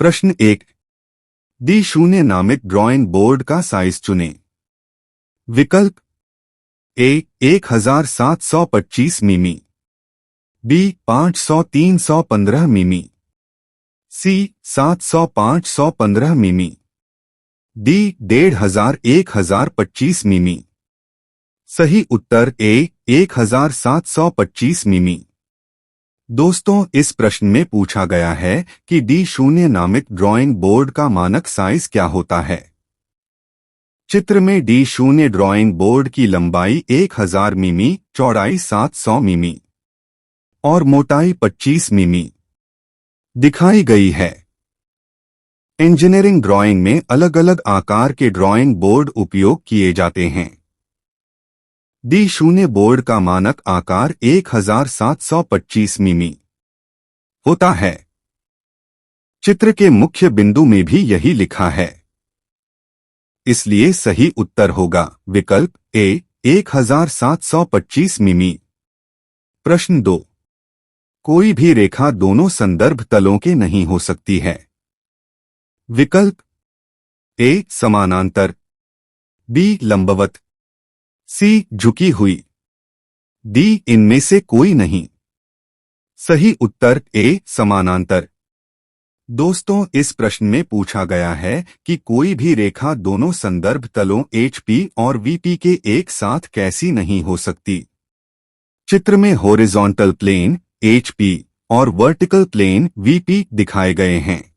प्रश्न 1। डी शून्य नामित ड्राइंग बोर्ड का साइज चुनें। विकल्प ए 1725 मिमी, बी 500-315 मिमी, सी 700-515 मिमी, डी 1500-1025 मिमी। सही उत्तर ए 1725 मिमी। दोस्तों, इस प्रश्न में पूछा गया है कि डी शून्य नामित ड्राइंग बोर्ड का मानक साइज क्या होता है। चित्र में डी शून्य ड्राइंग बोर्ड की लंबाई 1000 मिमी, चौड़ाई 700 मिमी और मोटाई 25 मिमी दिखाई गई है। इंजीनियरिंग ड्राइंग में अलग अलग आकार के ड्राइंग बोर्ड उपयोग किए जाते हैं। डी शून्य बोर्ड का मानक आकार 1725 मिमी होता है। चित्र के मुख्य बिंदु में भी यही लिखा है, इसलिए सही उत्तर होगा विकल्प ए 1725 मिमी। प्रश्न 2। कोई भी रेखा दोनों संदर्भ तलों के नहीं हो सकती है। विकल्प ए समानांतर, बी लंबवत, सी झुकी हुई, डी इनमें से कोई नहीं। सही उत्तर ए समानांतर। दोस्तों, इस प्रश्न में पूछा गया है कि कोई भी रेखा दोनों संदर्भ तलों HP और VP के एक साथ कैसी नहीं हो सकती। चित्र में हॉरिजॉन्टल प्लेन HP और वर्टिकल प्लेन VP दिखाए गए हैं।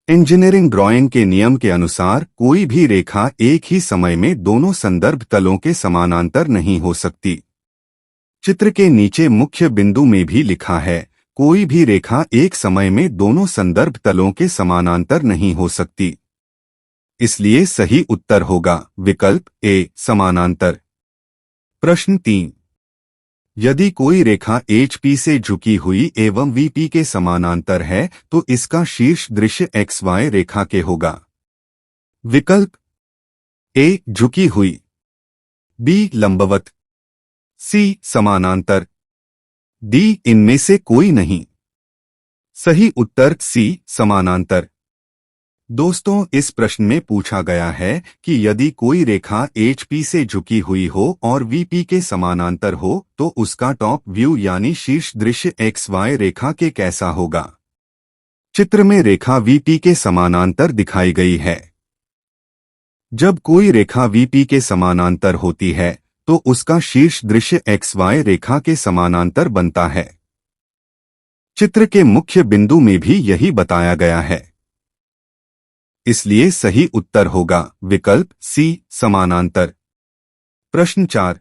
इंजीनियरिंग ड्राइंग के नियम के अनुसार कोई भी रेखा एक ही समय में दोनों संदर्भ तलों के समानांतर नहीं हो सकती। चित्र के नीचे मुख्य बिंदु में भी लिखा है, कोई भी रेखा एक समय में दोनों संदर्भ तलों के समानांतर नहीं हो सकती। इसलिए सही उत्तर होगा विकल्प ए समानांतर। प्रश्न 3। यदि कोई रेखा HP से झुकी हुई एवं VP के समानांतर है तो इसका शीर्ष दृश्य XY रेखा के होगा। विकल्प ए झुकी हुई, बी लंबवत, सी समानांतर, डी इनमें से कोई नहीं। सही उत्तर सी समानांतर। दोस्तों, इस प्रश्न में पूछा गया है कि यदि कोई रेखा HP से झुकी हुई हो और VP के समानांतर हो तो उसका टॉप व्यू यानी शीर्ष दृश्य XY रेखा के कैसा होगा। चित्र में रेखा VP के समानांतर दिखाई गई है। जब कोई रेखा VP के समानांतर होती है तो उसका शीर्ष दृश्य XY रेखा के समानांतर बनता है। चित्र के मुख्य बिंदु में भी यही बताया गया है, इसलिए सही उत्तर होगा विकल्प सी समानांतर। प्रश्न 4।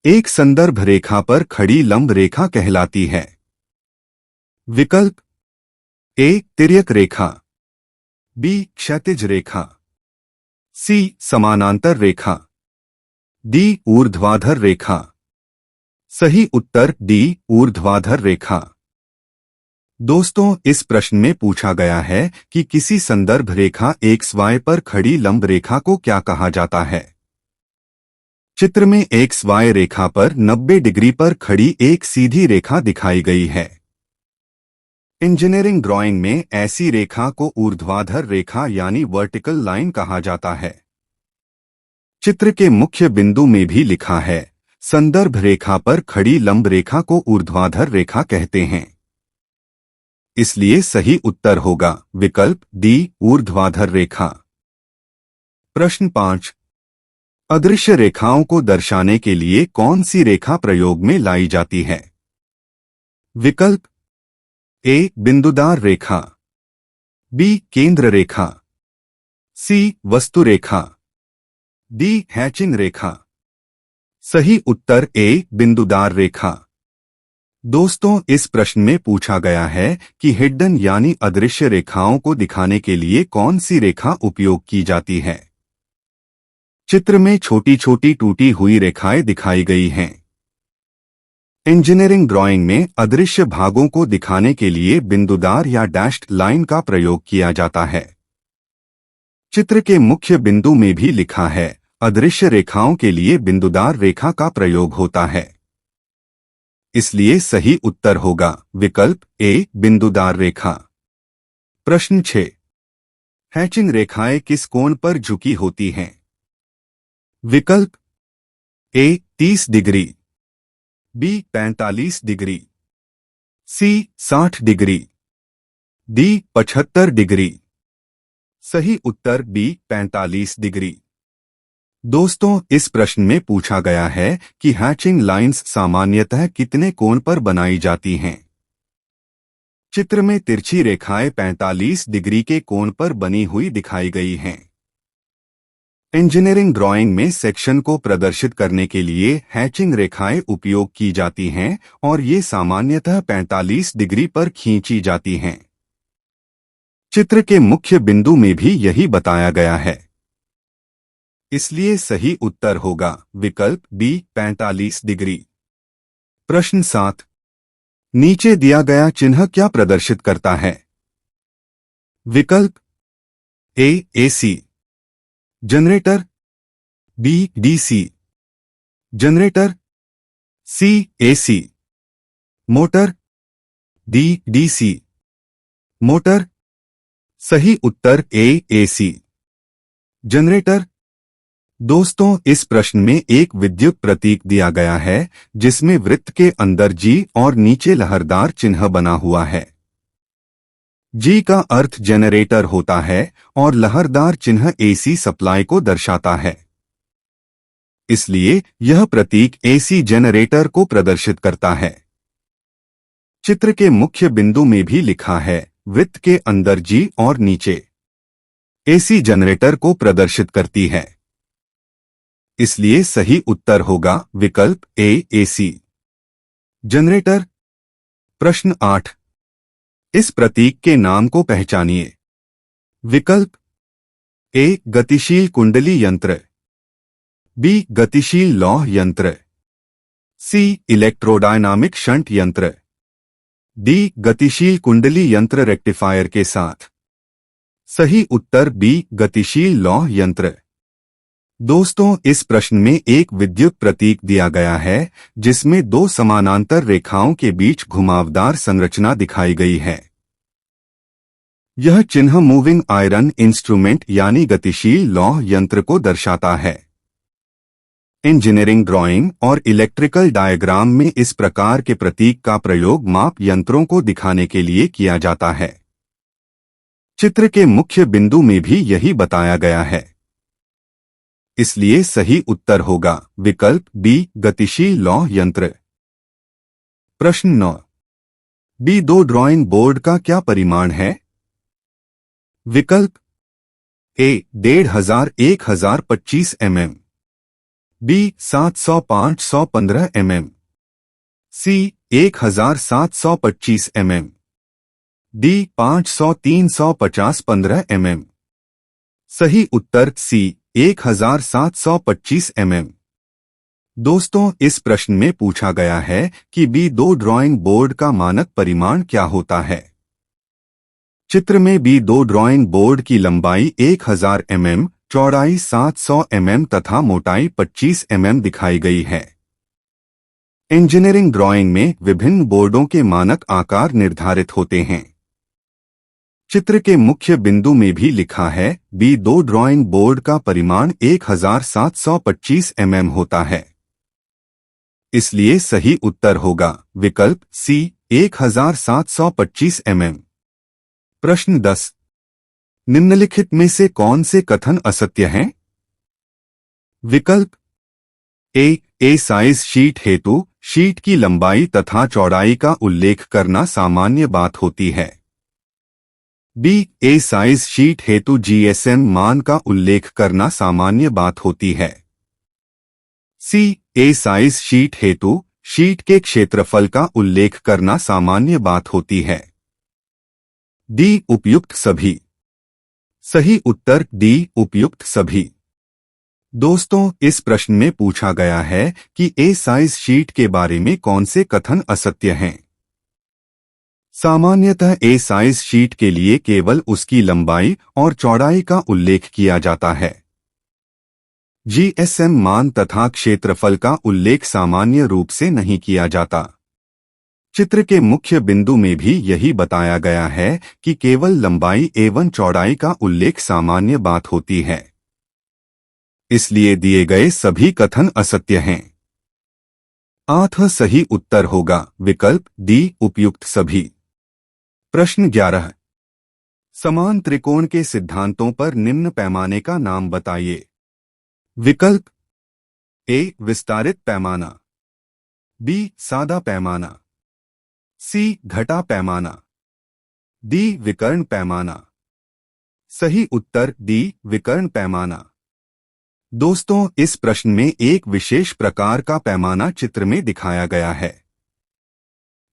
एक संदर्भ रेखा पर खड़ी लंब रेखा कहलाती है। विकल्प ए तिर्यक रेखा, बी क्षैतिज रेखा, सी समानांतर रेखा, डी ऊर्ध्वाधर रेखा। सही उत्तर डी ऊर्ध्वाधर रेखा। दोस्तों, इस प्रश्न में पूछा गया है कि किसी संदर्भ रेखा XY पर खड़ी लंब रेखा को क्या कहा जाता है। चित्र में XY रेखा पर 90 डिग्री पर खड़ी एक सीधी रेखा दिखाई गई है। इंजीनियरिंग ड्राइंग में ऐसी रेखा को ऊर्ध्वाधर रेखा यानी वर्टिकल लाइन कहा जाता है। चित्र के मुख्य बिंदु में भी लिखा है, संदर्भ रेखा पर खड़ी लंब रेखा को ऊर्ध्वाधर रेखा कहते हैं। इसलिए सही उत्तर होगा विकल्प डी ऊर्ध्वाधर रेखा। प्रश्न 5। अदृश्य रेखाओं को दर्शाने के लिए कौन सी रेखा प्रयोग में लाई जाती है। विकल्प ए बिंदुदार रेखा, बी केंद्र रेखा, सी वस्तु रेखा, डी हैचिंग रेखा। सही उत्तर ए बिंदुदार रेखा। दोस्तों, इस प्रश्न में पूछा गया है कि हिडन यानी अदृश्य रेखाओं को दिखाने के लिए कौन सी रेखा उपयोग की जाती है। चित्र में छोटी छोटी टूटी हुई रेखाएं दिखाई गई हैं। इंजीनियरिंग ड्राइंग में अदृश्य भागों को दिखाने के लिए बिंदुदार या डैश्ड लाइन का प्रयोग किया जाता है। चित्र के मुख्य बिंदु में भी लिखा है, अदृश्य रेखाओं के लिए बिंदुदार रेखा का प्रयोग होता है। इसलिए सही उत्तर होगा विकल्प ए बिंदुदार रेखा। प्रश्न 6। हैचिंग रेखाएं किस कोण पर झुकी होती हैं? विकल्प ए 30 डिग्री, बी 45 डिग्री, सी 60 डिग्री, डी 75 डिग्री। सही उत्तर बी 45 डिग्री। दोस्तों, इस प्रश्न में पूछा गया है कि हैचिंग लाइंस सामान्यतः कितने कोण पर बनाई जाती हैं। चित्र में तिरछी रेखाएं 45 डिग्री के कोण पर बनी हुई दिखाई गई हैं। इंजीनियरिंग ड्राइंग में सेक्शन को प्रदर्शित करने के लिए हैचिंग रेखाएं उपयोग की जाती हैं और ये सामान्यतः 45 डिग्री पर खींची जाती हैं। चित्र के मुख्य बिंदु में भी यही बताया गया है। इसलिए सही उत्तर होगा विकल्प बी 45 डिग्री। प्रश्न 7। नीचे दिया गया चिन्ह क्या प्रदर्शित करता है? विकल्प A AC generator, B DC generator, C AC motor, D DC motor. सही उत्तर ए एसी जनरेटर। दोस्तों, इस प्रश्न में एक विद्युत प्रतीक दिया गया है जिसमें वृत्त के अंदर जी और नीचे लहरदार चिन्ह बना हुआ है। जी का अर्थ जनरेटर होता है और लहरदार चिन्ह एसी सप्लाई को दर्शाता है। इसलिए यह प्रतीक एसी जनरेटर को प्रदर्शित करता है। चित्र के मुख्य बिंदु में भी लिखा है वृत्त के अंदर जी और नीचे एसी जनरेटर को प्रदर्शित करती है। इसलिए सही उत्तर होगा विकल्प ए एसी जनरेटर। प्रश्न 8। इस प्रतीक के नाम को पहचानिए। विकल्प ए गतिशील कुंडली यंत्र, बी गतिशील लौह यंत्र, सी इलेक्ट्रोडायनामिक शंट यंत्र, डी गतिशील कुंडली यंत्र रेक्टिफायर के साथ। सही उत्तर बी गतिशील लौह यंत्र। दोस्तों, इस प्रश्न में एक विद्युत प्रतीक दिया गया है जिसमें दो समानांतर रेखाओं के बीच घुमावदार संरचना दिखाई गई है। यह चिन्ह मूविंग आयरन इंस्ट्रूमेंट यानी गतिशील लौह यंत्र को दर्शाता है। इंजीनियरिंग ड्राइंग और इलेक्ट्रिकल डायग्राम में इस प्रकार के प्रतीक का प्रयोग माप यंत्रों को दिखाने के लिए किया जाता है। चित्र के मुख्य बिंदु में भी यही बताया गया है। इसलिए सही उत्तर होगा विकल्प बी गतिशील लौह यंत्र। प्रश्न 9। बी 2 ड्राइंग बोर्ड का क्या परिमाण है? विकल्प ए 1500 1025 mm, बी 700 515 mm, सी 1725 mm, डी 500 350 15 mm। सही उत्तर सी 1725 mm। दोस्तों, इस प्रश्न में पूछा गया है कि बी 2 ड्राइंग बोर्ड का मानक परिमाण क्या होता है। चित्र में बी 2 ड्राइंग बोर्ड की लंबाई 1000 mm, चौड़ाई 700 mm तथा मोटाई 25 mm दिखाई गई है। इंजीनियरिंग ड्राइंग में विभिन्न बोर्डों के मानक आकार निर्धारित होते हैं। चित्र के मुख्य बिंदु में भी लिखा है बी 2 ड्राइंग बोर्ड का परिमाण 1725 mm होता है। इसलिए सही उत्तर होगा विकल्प सी 1725 mm। प्रश्न 10। निम्नलिखित में से कौन से कथन असत्य हैं? विकल्प ए साइज शीट हेतु शीट की लंबाई तथा चौड़ाई का उल्लेख करना सामान्य बात होती है। बी ए साइज शीट हेतु जीएसएम मान का उल्लेख करना सामान्य बात होती है। सी ए साइज शीट हेतु शीट के क्षेत्रफल का उल्लेख करना सामान्य बात होती है। डी उपयुक्त सभी। सही उत्तर डी उपयुक्त सभी। दोस्तों, इस प्रश्न में पूछा गया है कि ए साइज शीट के बारे में कौन से कथन असत्य हैं। सामान्यतः ए साइज शीट के लिए केवल उसकी लंबाई और चौड़ाई का उल्लेख किया जाता है। जीएसएम मान तथा क्षेत्रफल का उल्लेख सामान्य रूप से नहीं किया जाता। चित्र के मुख्य बिंदु में भी यही बताया गया है कि केवल लंबाई एवं चौड़ाई का उल्लेख सामान्य बात होती है, इसलिए दिए गए सभी कथन असत्य हैं। 8 सही उत्तर होगा विकल्प डी उपयुक्त सभी। प्रश्न 11, समान त्रिकोण के सिद्धांतों पर निम्न पैमाने का नाम बताइए। विकल्प ए विस्तारित पैमाना, बी सादा पैमाना, सी घटा पैमाना, डी विकर्ण पैमाना। सही उत्तर डी विकर्ण पैमाना। दोस्तों, इस प्रश्न में एक विशेष प्रकार का पैमाना चित्र में दिखाया गया है।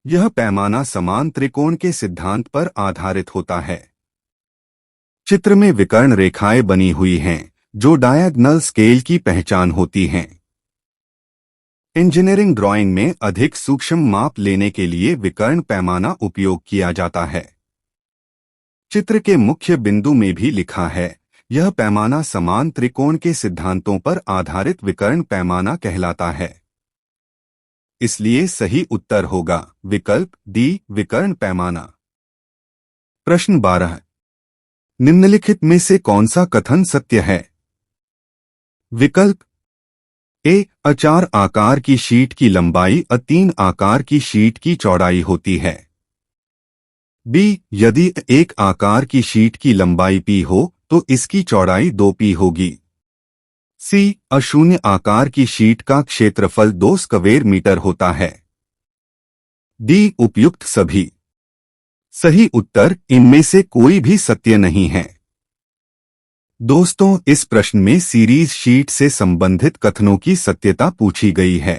यह पैमाना समान त्रिकोण के सिद्धांत पर आधारित होता है। चित्र में विकर्ण रेखाएं बनी हुई हैं, जो डायगोनल स्केल की पहचान होती हैं। इंजीनियरिंग ड्राइंग में अधिक सूक्ष्म माप लेने के लिए विकर्ण पैमाना उपयोग किया जाता है। चित्र के मुख्य बिंदु में भी लिखा है, यह पैमाना समान त्रिकोण के सिद्धांतों पर आधारित विकर्ण पैमाना कहलाता है। इसलिए सही उत्तर होगा विकल्प डी विकर्ण पैमाना। प्रश्न 12, निम्नलिखित में से कौन सा कथन सत्य है? विकल्प ए अचार आकार की शीट की लंबाई A3 आकार की शीट की चौड़ाई होती है। बी यदि एक आकार की शीट की लंबाई p हो तो इसकी चौड़ाई 2p होगी। सी अशून्य आकार की शीट का क्षेत्रफल 2 स्क्वायर मीटर होता है। डी उपयुक्त सभी। सही उत्तर इनमें से कोई भी सत्य नहीं है। दोस्तों, इस प्रश्न में सीरीज शीट से संबंधित कथनों की सत्यता पूछी गई है।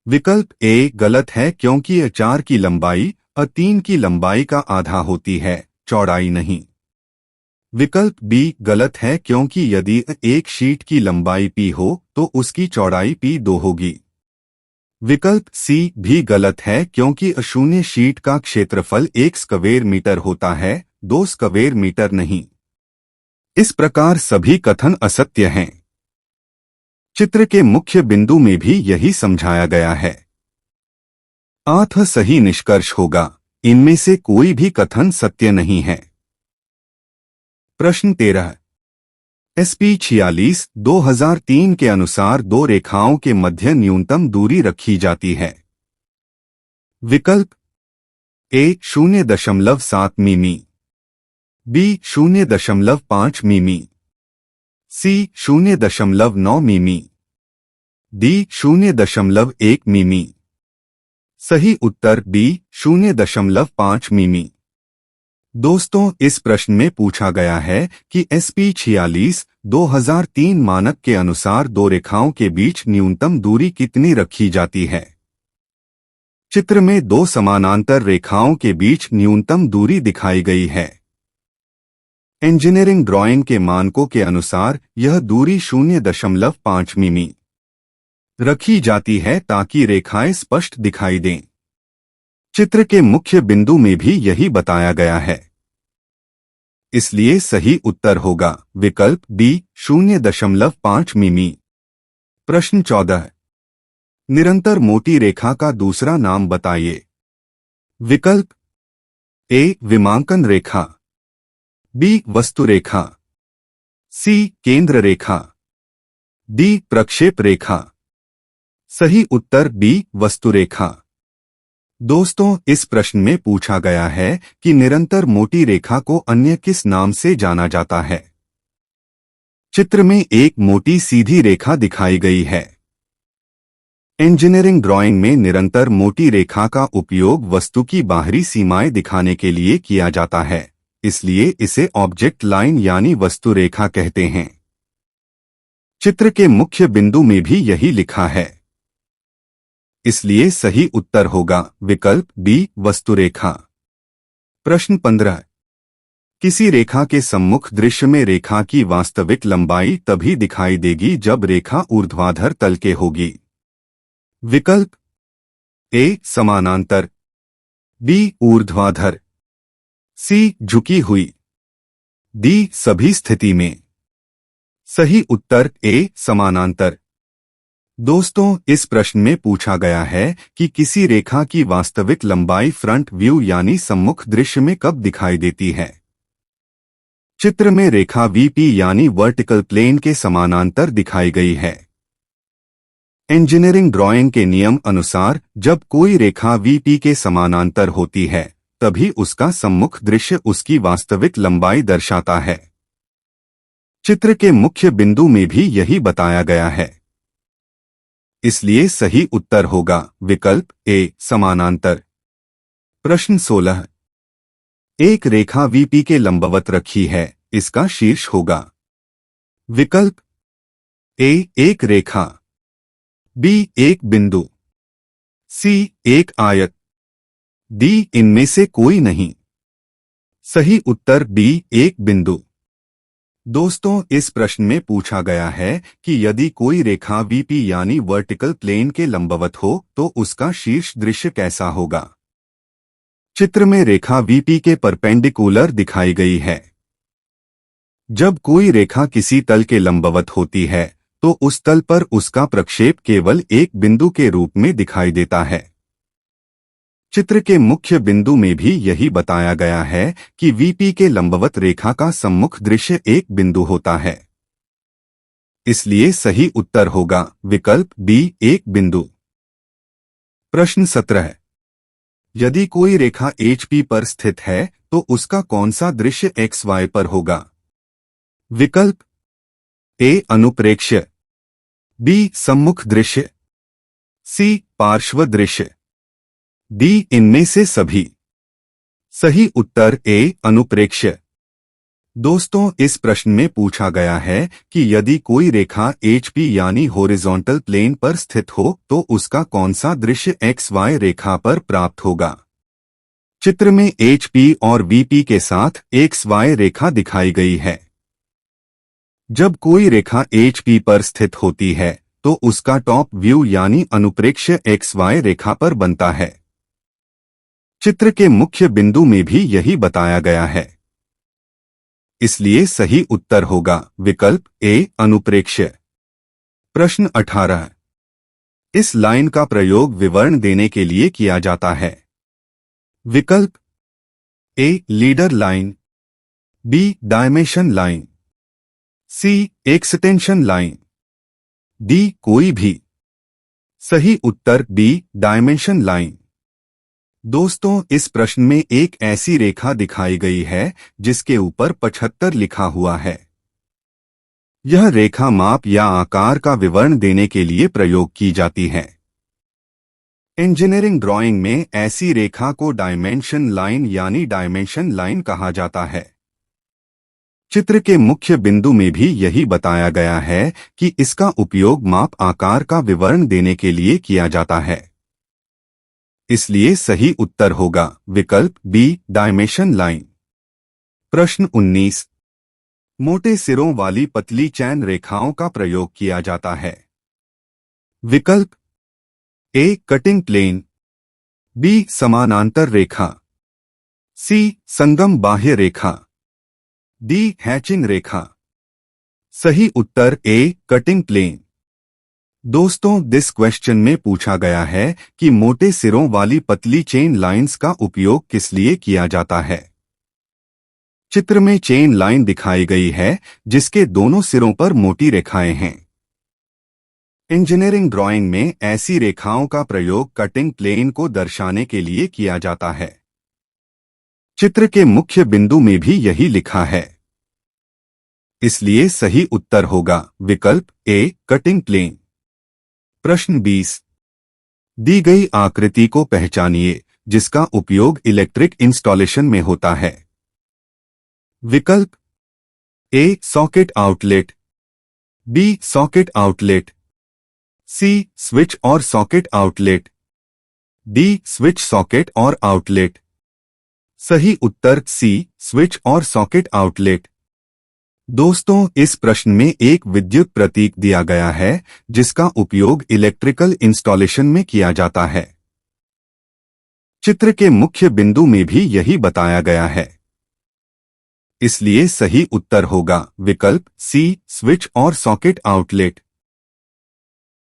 विकल्प ए गलत है क्योंकि A4 की लंबाई A3 की लंबाई का आधा होती है, चौड़ाई नहीं। विकल्प बी गलत है क्योंकि यदि एक शीट की लंबाई p हो तो उसकी चौड़ाई p2 होगी। विकल्प सी भी गलत है क्योंकि अशून्य शीट का क्षेत्रफल 1 स्क्वायर मीटर होता है, 2 स्क्वायर मीटर नहीं। इस प्रकार सभी कथन असत्य हैं। चित्र के मुख्य बिंदु में भी यही समझाया गया है। 8 सही निष्कर्ष होगा, इनमें से कोई भी कथन सत्य नहीं है। प्रश्न 13, SP 46 2003 के अनुसार दो रेखाओं के मध्य न्यूनतम दूरी रखी जाती है। विकल्प ए 0.7 मिमी, बी 0.5 मिमी, सी 0.9 मिमी, डी 0.1 मिमी। सही उत्तर बी 0.5 मिमी। दोस्तों, इस प्रश्न में पूछा गया है कि SP 46 2003 मानक के अनुसार दो रेखाओं के बीच न्यूनतम दूरी कितनी रखी जाती है। चित्र में दो समानांतर रेखाओं के बीच न्यूनतम दूरी दिखाई गई है। इंजीनियरिंग ड्राइंग के मानकों के अनुसार यह दूरी 0.5 मिमी रखी जाती है ताकि रेखाएं स्पष्ट दिखाई दें। चित्र के मुख्य बिंदु में भी यही बताया गया है। इसलिए सही उत्तर होगा विकल्प डी 0.5 मिमी। प्रश्न 14, निरंतर मोटी रेखा का दूसरा नाम बताइए। विकल्प ए विमांकन रेखा, बी वस्तु रेखा, सी केंद्र रेखा, डी प्रक्षेप रेखा। सही उत्तर बी वस्तु रेखा। दोस्तों, इस प्रश्न में पूछा गया है कि निरंतर मोटी रेखा को अन्य किस नाम से जाना जाता है। चित्र में एक मोटी सीधी रेखा दिखाई गई है। इंजीनियरिंग ड्राइंग में निरंतर मोटी रेखा का उपयोग वस्तु की बाहरी सीमाएं दिखाने के लिए किया जाता है, इसलिए इसे ऑब्जेक्ट लाइन यानी वस्तु रेखा कहते हैं। चित्र के मुख्य बिंदु में भी यही लिखा है। इसलिए सही उत्तर होगा विकल्प बी वस्तु रेखा। प्रश्न 15, किसी रेखा के सम्मुख दृश्य में रेखा की वास्तविक लंबाई तभी दिखाई देगी जब रेखा ऊर्ध्वाधर तल के होगी। विकल्प ए समानांतर, बी ऊर्ध्वाधर, सी झुकी हुई, डी सभी स्थिति में। सही उत्तर ए समानांतर। दोस्तों, इस प्रश्न में पूछा गया है कि किसी रेखा की वास्तविक लंबाई फ्रंट व्यू यानी सम्मुख दृश्य में कब दिखाई देती है। चित्र में रेखा वीपी यानी वर्टिकल प्लेन के समानांतर दिखाई गई है। इंजीनियरिंग ड्राइंग के नियम अनुसार जब कोई रेखा वीपी के समानांतर होती है तभी उसका सम्मुख दृश्य उसकी वास्तविक लंबाई दर्शाता है। चित्र के मुख्य बिंदु में भी यही बताया गया है। इसलिए सही उत्तर होगा विकल्प ए समानांतर। प्रश्न 16। एक रेखा वीपी के लंबवत रखी है, इसका शीर्ष होगा। विकल्प ए एक रेखा, बी एक बिंदु, सी एक आयत, डी इनमें से कोई नहीं। सही उत्तर बी एक बिंदु। दोस्तों, इस प्रश्न में पूछा गया है कि यदि कोई रेखा वीपी यानी वर्टिकल प्लेन के लंबवत हो तो उसका शीर्ष दृश्य कैसा होगा। चित्र में रेखा वीपी के परपेंडिकुलर दिखाई गई है। जब कोई रेखा किसी तल के लंबवत होती है तो उस तल पर उसका प्रक्षेप केवल एक बिंदु के रूप में दिखाई देता है। चित्र के मुख्य बिंदु में भी यही बताया गया है कि वीपी के लंबवत रेखा का सम्मुख दृश्य एक बिंदु होता है। इसलिए सही उत्तर होगा विकल्प बी एक बिंदु। प्रश्न 17। यदि कोई रेखा HP पर स्थित है तो उसका कौन सा दृश्य XY पर होगा। विकल्प ए अनुप्रेक्ष्य, बी सम्मुख दृश्य, सी पार्श्व दृश्य, डी इनमें से सभी। सही उत्तर ए अनुप्रेक्ष्य। दोस्तों, इस प्रश्न में पूछा गया है कि यदि कोई रेखा HP यानी हॉरिजॉन्टल प्लेन पर स्थित हो तो उसका कौन सा दृश्य XY रेखा पर प्राप्त होगा। चित्र में HP और VP के साथ XY रेखा दिखाई गई है। जब कोई रेखा HP पर स्थित होती है तो उसका टॉप व्यू यानी अनुप्रेक्ष्य XY रेखा पर बनता है। चित्र के मुख्य बिंदु में भी यही बताया गया है। इसलिए सही उत्तर होगा विकल्प ए अनुप्रेक्ष्य। प्रश्न 18। इस लाइन का प्रयोग विवरण देने के लिए किया जाता है। विकल्प A leader line, B dimension line, C extension line, D कोई भी। सही उत्तर बी डायमेंशन लाइन। दोस्तों, इस प्रश्न में एक ऐसी रेखा दिखाई गई है जिसके ऊपर 75 लिखा हुआ है। यह रेखा माप या आकार का विवरण देने के लिए प्रयोग की जाती है। इंजीनियरिंग ड्राइंग में ऐसी रेखा को डायमेंशन लाइन यानी डायमेंशन लाइन कहा जाता है। चित्र के मुख्य बिंदु में भी यही बताया गया है कि इसका उपयोग माप आकार का विवरण देने के लिए किया जाता है। इसलिए सही उत्तर होगा विकल्प बी डायमेंशन लाइन। प्रश्न 19। मोटे सिरों वाली पतली चैन रेखाओं का प्रयोग किया जाता है। विकल्प ए कटिंग प्लेन, बी समानांतर रेखा, सी संगम बाह्य रेखा, डी हैचिंग रेखा। सही उत्तर ए कटिंग प्लेन। दोस्तों, दिस क्वेश्चन में पूछा गया है कि मोटे सिरों वाली पतली चेन लाइंस का उपयोग किस लिए किया जाता है। चित्र में चेन लाइन दिखाई गई है जिसके दोनों सिरों पर मोटी रेखाएं हैं। इंजीनियरिंग ड्राइंग में ऐसी रेखाओं का प्रयोग कटिंग प्लेन को दर्शाने के लिए किया जाता है। चित्र के मुख्य बिंदु में भी यही लिखा है। इसलिए सही उत्तर होगा विकल्प ए कटिंग प्लेन। प्रश्न 20। दी गई आकृति को पहचानिए जिसका उपयोग इलेक्ट्रिक इंस्टॉलेशन में होता है। विकल्प A socket outlet, B socket outlet, C switch और socket outlet, D switch socket और आउटलेट। सही उत्तर सी स्विच और सॉकेट आउटलेट। दोस्तों, इस प्रश्न में एक विद्युत प्रतीक दिया गया है जिसका उपयोग इलेक्ट्रिकल इंस्टॉलेशन में किया जाता है। चित्र के मुख्य बिंदु में भी यही बताया गया है। इसलिए सही उत्तर होगा विकल्प सी स्विच और सॉकेट आउटलेट।